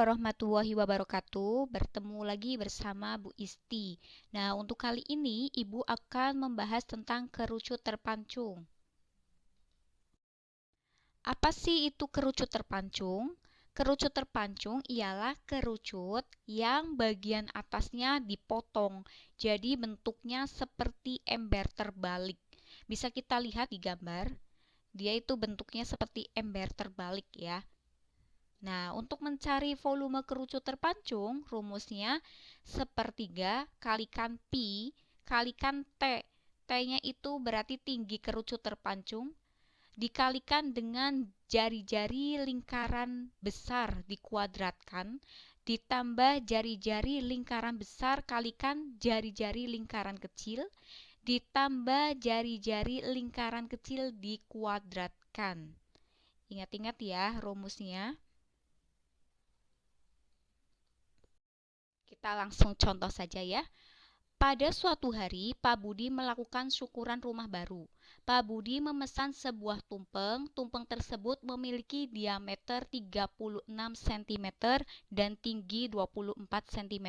warahmatullahi wabarakatuh. Bertemu lagi bersama Bu Isti. Nah, untuk kali ini Ibu akan membahas tentang kerucut terpancung. Apa sih itu kerucut terpancung? Kerucut terpancung ialah kerucut yang bagian atasnya dipotong. Jadi bentuknya seperti ember terbalik. Bisa kita lihat di gambar. Dia itu bentuknya seperti ember terbalik ya. Nah, untuk mencari volume kerucut terpancung, rumusnya sepertiga kalikan pi kalikan T. T-nya itu berarti tinggi kerucut terpancung, dikalikan dengan jari-jari lingkaran besar dikuadratkan, ditambah jari-jari lingkaran besar kalikan jari-jari lingkaran kecil, ditambah jari-jari lingkaran kecil dikuadratkan. Ingat-ingat ya rumusnya. Kita langsung contoh saja ya. Pada suatu hari, Pak Budi melakukan syukuran rumah baru. Pak Budi memesan sebuah tumpeng. Tumpeng tersebut memiliki diameter 36 cm dan tinggi 24 cm.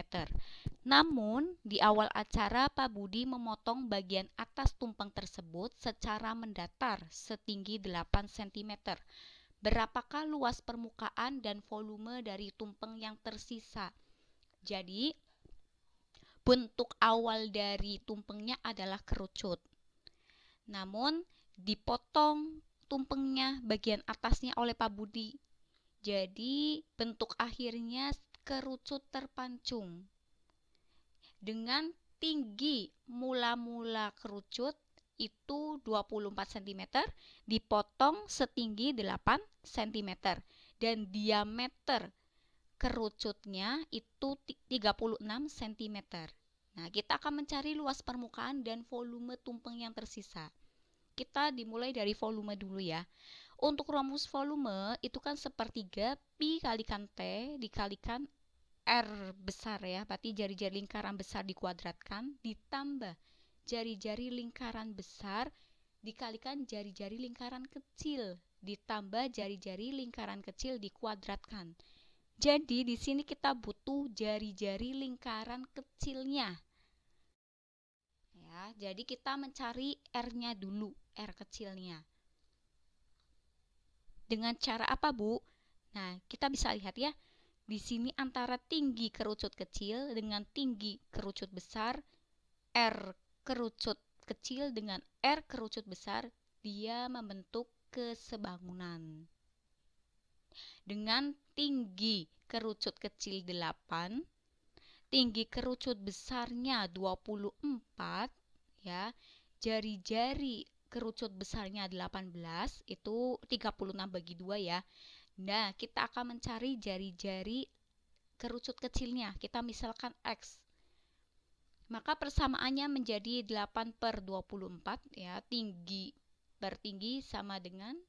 Namun, di awal acara Pak Budi memotong bagian atas tumpeng tersebut secara mendatar setinggi 8 cm. Berapakah luas permukaan dan volume dari tumpeng yang tersisa? Jadi, bentuk awal dari tumpengnya adalah kerucut. Namun, dipotong tumpengnya bagian atasnya oleh Pak Budi. Jadi, bentuk akhirnya kerucut terpancung. Dengan tinggi mula-mula kerucut itu 24 cm, dipotong setinggi 8 cm. Dan diameter kerucutnya itu 36 cm. Nah, kita akan mencari luas permukaan dan volume tumpeng yang tersisa. Kita dimulai dari volume dulu ya. Untuk rumus volume itu kan sepertiga pi kalikan T dikalikan R besar ya, berarti jari-jari lingkaran besar dikuadratkan ditambah jari-jari lingkaran besar dikalikan jari-jari lingkaran kecil ditambah jari-jari lingkaran kecil dikuadratkan. Jadi di sini kita butuh jari-jari lingkaran kecilnya. Ya, jadi kita mencari R-nya dulu, R kecilnya. Dengan cara apa, Bu? Nah, kita bisa lihat ya. Di sini antara tinggi kerucut kecil dengan tinggi kerucut besar, R kerucut kecil dengan R kerucut besar, dia membentuk kesebangunan. Dengan tinggi kerucut kecil 8, tinggi kerucut besarnya 24 ya. Jari-jari kerucut besarnya 18 itu 36 bagi 2 ya. Nah, kita akan mencari jari-jari kerucut kecilnya. Kita misalkan X. Maka persamaannya menjadi 8/24 ya. Tinggi per tinggi sama dengan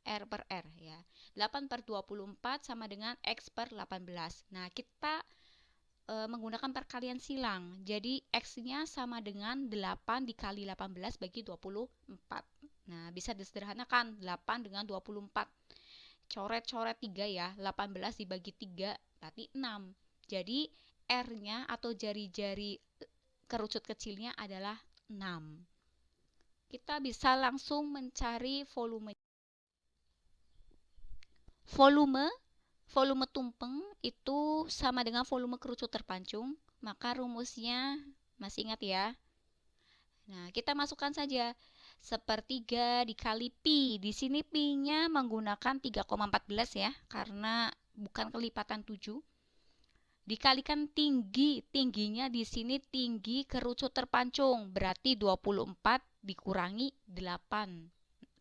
R per R ya. 8/24 sama dengan X per 18. Nah, kita menggunakan perkalian silang. Jadi, X-nya sama dengan 8 dikali 18 bagi 24. Nah, bisa disederhanakan 8 dengan 24. Coret-coret 3 ya. 18 dibagi 3 berarti 6. Jadi, R-nya atau jari-jari kerucut kecilnya adalah 6. Kita bisa langsung mencari volume. Volume tumpeng itu sama dengan volume kerucut terpancung, maka rumusnya masih ingat ya. Nah, kita masukkan saja sepertiga dikali pi. Di sini pi-nya menggunakan 3,14 ya, karena bukan kelipatan 7. Dikalikan tinggi, tingginya di sini tinggi kerucut terpancung, berarti 24 dikurangi 8.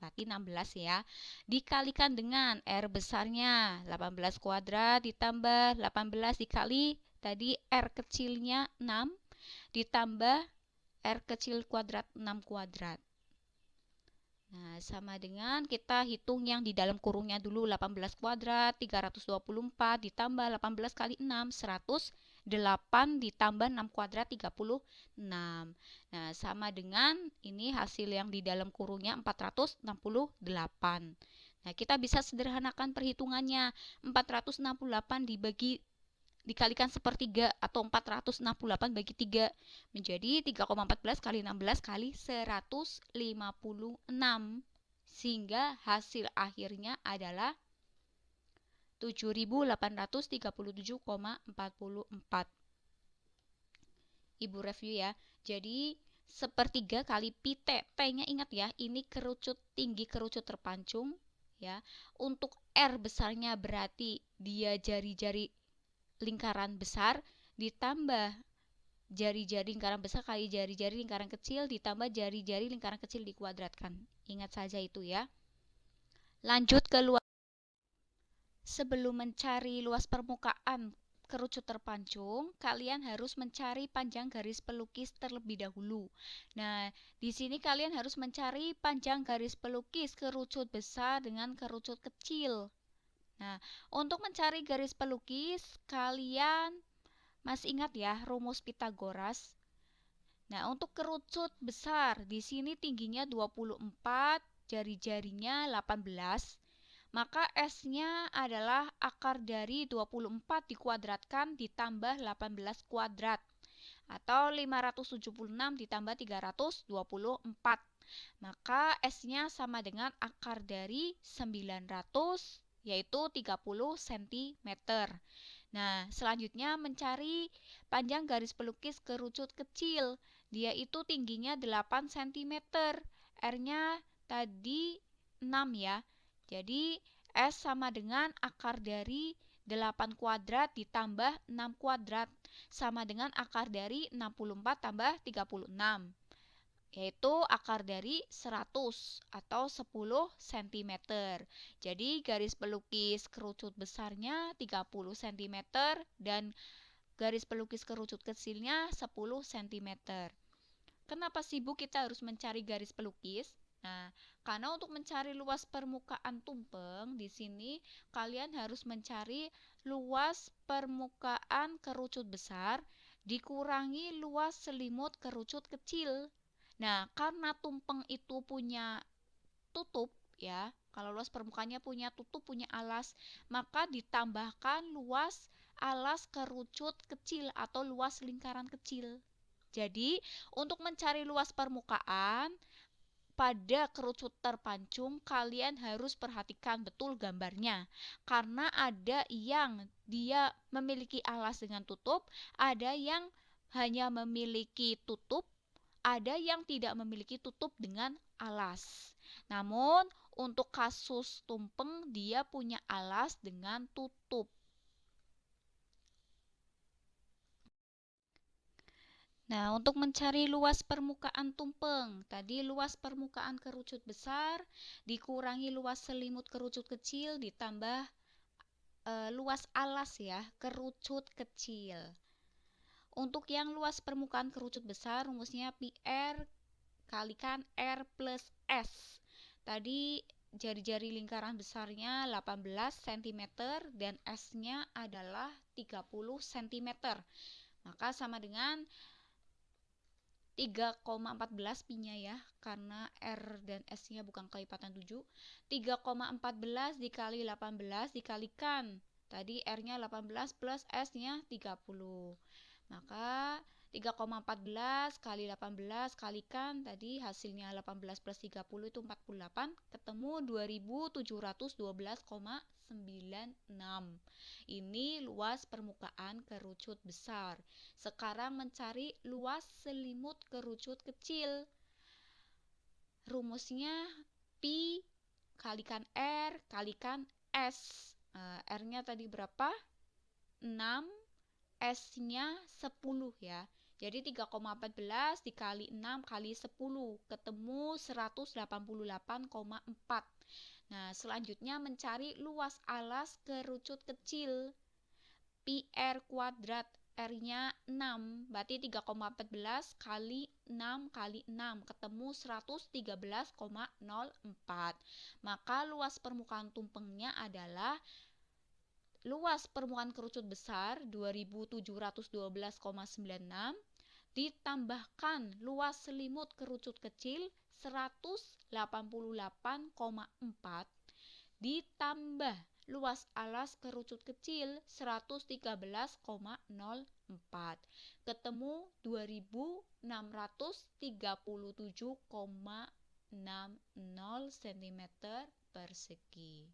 Berarti 16 ya. Dikalikan dengan R besarnya 18 kuadrat ditambah 18 dikali tadi R kecilnya 6 ditambah R kecil kuadrat 6 kuadrat. Nah, sama dengan kita hitung yang di dalam kurungnya dulu 18 kuadrat 324 ditambah 18 kali 6 108 ditambah 6 kuadrat 36. Nah, sama dengan ini hasil yang di dalam kurungnya 468. Nah, kita bisa sederhanakan perhitungannya. 468 dikalikan sepertiga atau 468 bagi 3 menjadi 3,14 kali 16 kali 156, sehingga hasil akhirnya adalah 7.837,44. Ibu review ya. Jadi sepertiga kali pi t, t-nya ingat ya, ini kerucut tinggi kerucut terpancung ya. Untuk r besarnya berarti dia jari-jari lingkaran besar ditambah jari-jari lingkaran besar kali jari-jari lingkaran kecil ditambah jari-jari lingkaran kecil dikuadratkan. Ingat saja itu ya. Lanjut ke luas. Sebelum mencari luas permukaan kerucut terpancung, kalian harus mencari panjang garis pelukis terlebih dahulu. Nah, di sini kalian harus mencari panjang garis pelukis kerucut besar dengan kerucut kecil. Nah, untuk mencari garis pelukis, kalian masih ingat ya rumus Pitagoras? Nah, untuk kerucut besar, di sini tingginya 24, jari-jarinya 18. Maka S-nya adalah akar dari 24 dikuadratkan ditambah 18 kuadrat. Atau 576 ditambah 324. Maka S-nya sama dengan akar dari 900, yaitu 30 cm. Nah, selanjutnya mencari panjang garis pelukis kerucut kecil. Dia itu tingginya 8 cm. R-nya tadi 6 ya. Jadi, S sama dengan akar dari 8 kuadrat ditambah 6 kuadrat. Sama dengan akar dari 64 tambah 36. Yaitu akar dari 100 atau 10 cm. Jadi garis pelukis kerucut besarnya 30 cm dan garis pelukis kerucut kecilnya 10 cm. Kenapa sih Bu kita harus mencari garis pelukis? Nah, karena untuk mencari luas permukaan tumpeng di sini kalian harus mencari luas permukaan kerucut besar dikurangi luas selimut kerucut kecil. Nah, karena tumpeng itu punya tutup ya, kalau luas permukaannya punya tutup, punya alas, maka ditambahkan luas alas kerucut kecil atau luas lingkaran kecil. Jadi, untuk mencari luas permukaan pada kerucut terpancung, kalian harus perhatikan betul gambarnya. Karena ada yang dia memiliki alas dengan tutup, ada yang hanya memiliki tutup, ada yang tidak memiliki tutup dengan alas. Namun, untuk kasus tumpeng dia punya alas dengan tutup. Nah, untuk mencari luas permukaan tumpeng, tadi luas permukaan kerucut besar dikurangi luas selimut kerucut kecil ditambah luas alas ya, kerucut kecil. Untuk yang luas permukaan kerucut besar, rumusnya PR kalikan R plus S. Tadi jari-jari lingkaran besarnya 18 cm dan S-nya adalah 30 cm. Maka sama dengan 3,14 pi-nya ya, karena R dan S-nya bukan kelipatan 7. 3,14 dikali 18 dikalikan. Tadi R-nya 18 plus S-nya 30. Maka 3,14 kali 18 kalikan tadi hasilnya 18 plus 30 itu 48, ketemu 2712,96. Ini luas permukaan kerucut besar. Sekarang mencari luas selimut kerucut kecil. Rumusnya pi kalikan R kalikan S. R-nya tadi berapa? 6, S-nya 10 ya. Jadi 3,14 dikali 6 kali 10 ketemu 188,4. Nah, selanjutnya mencari luas alas kerucut kecil. Pi R kuadrat, R-nya 6. Berarti 3,14 kali 6 kali 6 ketemu 113,04. Maka luas permukaan tumpengnya adalah luas permukaan kerucut besar 2712,96 ditambahkan luas selimut kerucut kecil 188,4 ditambah luas alas kerucut kecil 113,04 ketemu 2637,60 cm persegi.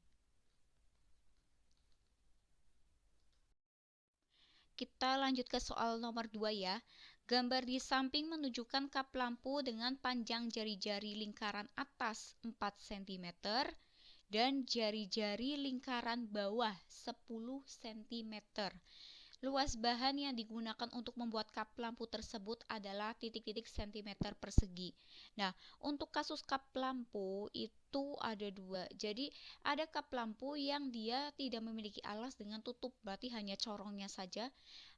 Kita lanjut ke soal nomor 2 ya. Gambar di samping menunjukkan kap lampu dengan panjang jari-jari lingkaran atas 4 cm dan jari-jari lingkaran bawah 10 cm. Luas bahan yang digunakan untuk membuat kap lampu tersebut adalah titik-titik cm persegi. Nah, untuk kasus kap lampu itu ada dua. Jadi, ada kap lampu yang dia tidak memiliki alas dengan tutup, berarti hanya corongnya saja.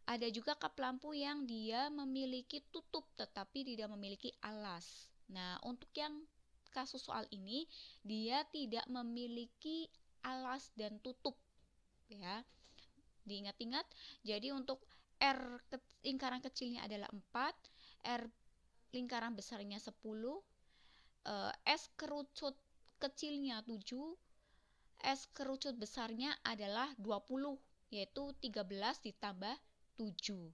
Ada juga kap lampu yang dia memiliki tutup tetapi tidak memiliki alas. Nah, untuk yang kasus soal ini, dia tidak memiliki alas dan tutup, ya. Diingat-ingat, jadi untuk R lingkaran kecilnya adalah 4, R lingkaran besarnya 10, S kerucut kecilnya 7, S kerucut besarnya adalah 20, yaitu 13 ditambah 7.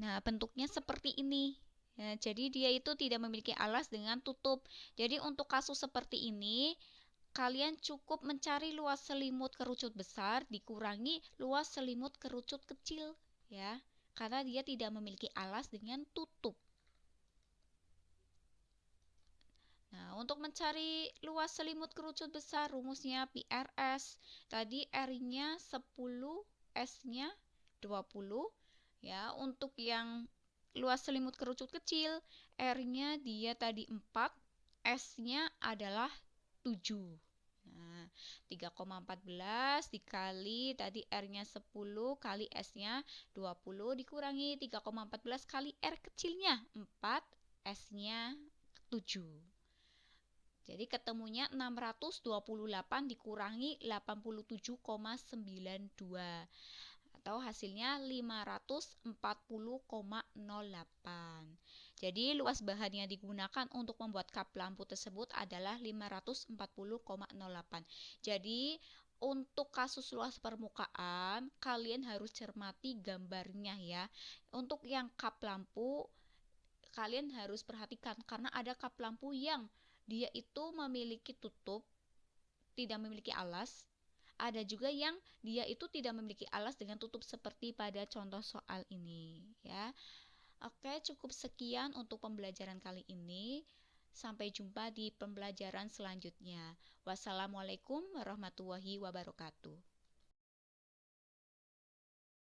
Nah, bentuknya seperti ini. Ya, jadi dia itu tidak memiliki alas dengan tutup. Jadi untuk kasus seperti ini, kalian cukup mencari luas selimut kerucut besar dikurangi luas selimut kerucut kecil, ya, karena dia tidak memiliki alas dengan tutup. Nah, untuk mencari luas selimut kerucut besar, rumusnya PRS. Tadi R-nya 10, S-nya 20. Ya, untuk yang luas selimut kerucut kecil, R-nya dia tadi 4, S-nya adalah 7. Nah, 3,14 dikali tadi R-nya 10 kali S-nya 20 dikurangi 3,14 kali R kecilnya 4, S-nya 7. Jadi ketemunya 628 dikurangi 87,92 atau hasilnya 540,08. Jadi luas bahan yang digunakan untuk membuat kap lampu tersebut adalah 540,08. Jadi untuk kasus luas permukaan kalian harus cermati gambarnya ya. Untuk yang kap lampu kalian harus perhatikan karena ada kap lampu yang dia itu memiliki tutup, tidak memiliki alas. Ada juga yang dia itu tidak memiliki alas dengan tutup seperti pada contoh soal ini ya. Oke, cukup sekian untuk pembelajaran kali ini. Sampai jumpa di pembelajaran selanjutnya. Wassalamualaikum warahmatullahi wabarakatuh.